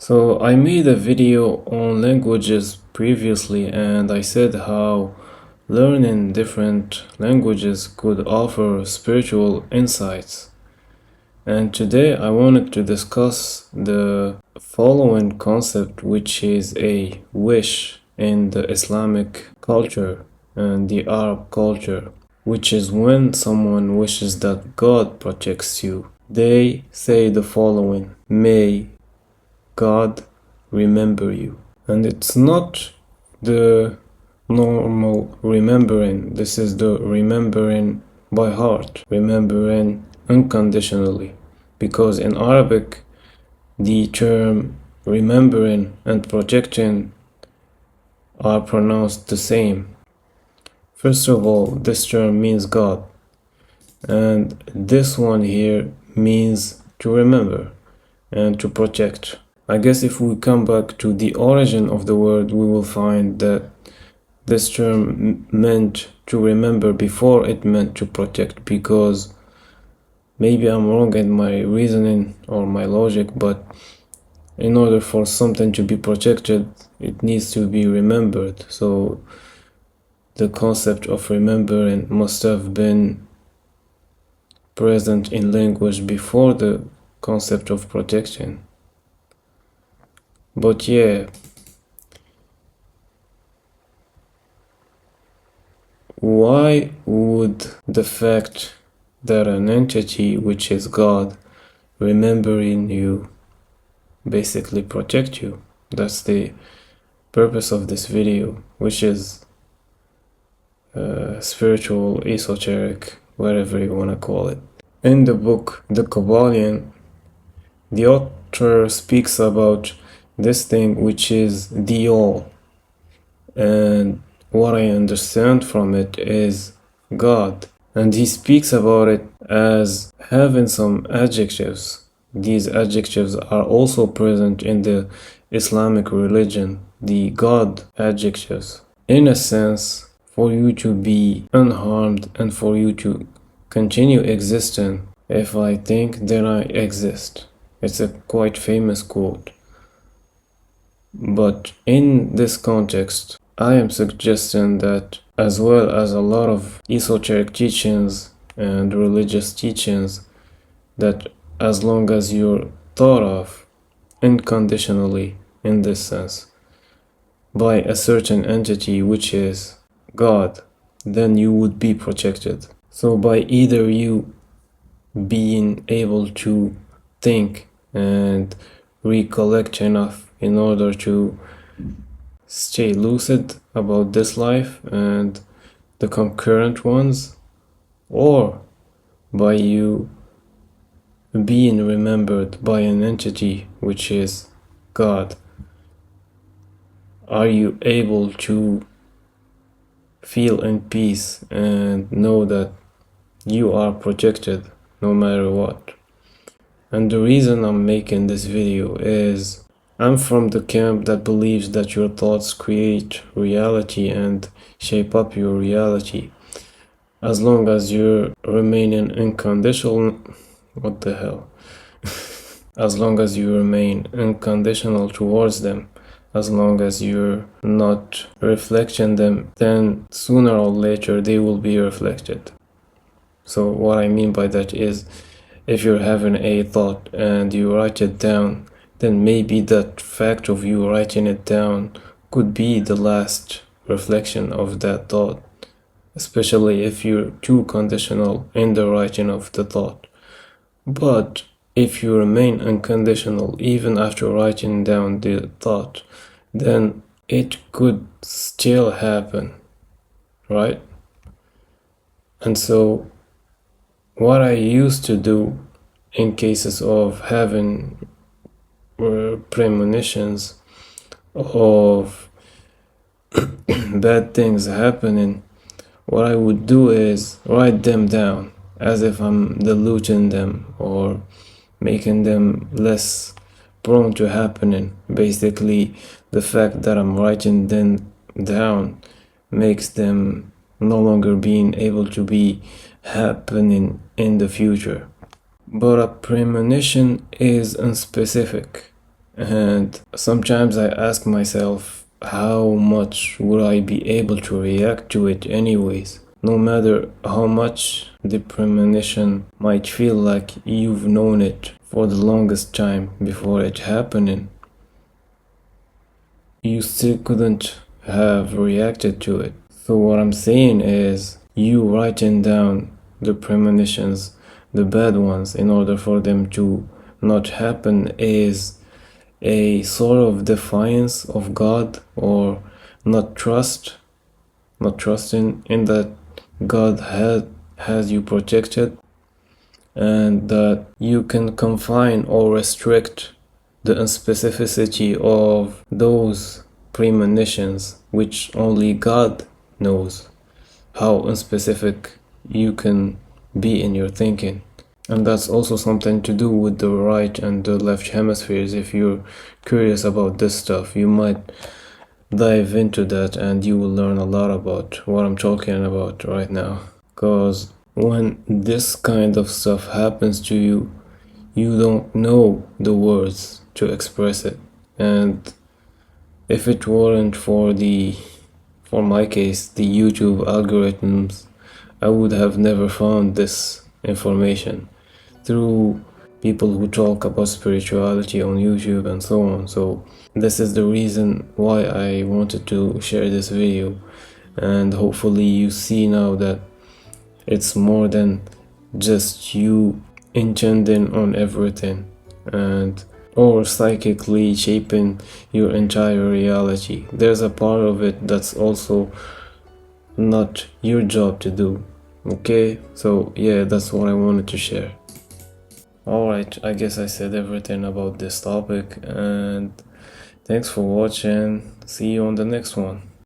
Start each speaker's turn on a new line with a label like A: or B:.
A: So I made a video on languages previously, and I said how learning different languages could offer spiritual insights. And today I wanted to discuss the following concept, which is a wish in the Islamic culture and the Arab culture, which is when someone wishes that God protects you. They say the following: may God remember you. And it's not the normal remembering. This is the remembering by heart, remembering unconditionally. Because in Arabic, the term remembering and projecting are pronounced the same. First of all, this term means God, and this one here means to remember and to project. I guess if we come back to the origin of the word, we will find that this term meant to remember before it meant to protect, because maybe I'm wrong in my reasoning or my logic, but in order for something to be protected, it needs to be remembered. So the concept of remembering must have been present in language before the concept of protection. But yeah, why would the fact that an entity, which is God, remembering you basically protect you? That's the purpose of this video, which is spiritual, esoteric, whatever you want to call it. In the book The Kybalion, the author speaks about this thing which is the all, and what I understand from it is God, and he speaks about it as having some adjectives. These adjectives are also present in the Islamic religion, the God adjectives. In a sense, for you to be unharmed and for you to continue existing, if I think, then I exist. It's a quite famous quote. But in this context, I am suggesting that, as well as a lot of esoteric teachings and religious teachings, that as long as you're thought of unconditionally, in this sense, by a certain entity which is God, then you would be protected. So by either you being able to think and recollect enough in order to stay lucid about this life and the concurrent ones, or by you being remembered by an entity which is God, are you able to feel in peace and know that you are protected no matter what. And the reason I'm making this video is I'm from the camp that believes that your thoughts create reality and shape up your reality. As long as you're remaining unconditional, what the hell? As long as you remain unconditional towards them, as long as you're not reflecting them, then sooner or later they will be reflected. So what I mean by that is, if you're having a thought and you write it down, then maybe that fact of you writing it down could be the last reflection of that thought, especially if you're too conditional in the writing of the thought. But if you remain unconditional even after writing down the thought, then it could still happen, right? And so what I used to do in cases of having premonitions of bad things happening, what I would do is write them down as if I'm diluting them or making them less prone to happening. Basically, the fact that I'm writing them down makes them no longer being able to be happening in the future. But a premonition is unspecific. And sometimes I ask myself, how much would I be able to react to it anyways? No matter how much the premonition might feel like you've known it for the longest time before it happening, you still couldn't have reacted to it. So what I'm saying is, you writing down the premonitions, the bad ones, in order for them to not happen is a sort of defiance of God, or not trusting in that God has you protected, and that you can confine or restrict the unspecificity of those premonitions, which only God knows how unspecific you can be in your thinking. And that's also something to do with the right and the left hemispheres. If you're curious about this stuff, you might dive into that and you will learn a lot about what I'm talking about right now. Because when this kind of stuff happens to you, you don't know the words to express it. And if it weren't for my case, the YouTube algorithms, I would have never found this information through people who talk about spirituality on YouTube and so on. So this is the reason why I wanted to share this video, and hopefully you see now that it's more than just you intending on everything and or psychically shaping your entire reality. There's a part of it that's also not your job to do. Okay, so yeah, that's what I wanted to share. Alright, I guess I said everything about this topic, and thanks for watching. See you on the next one.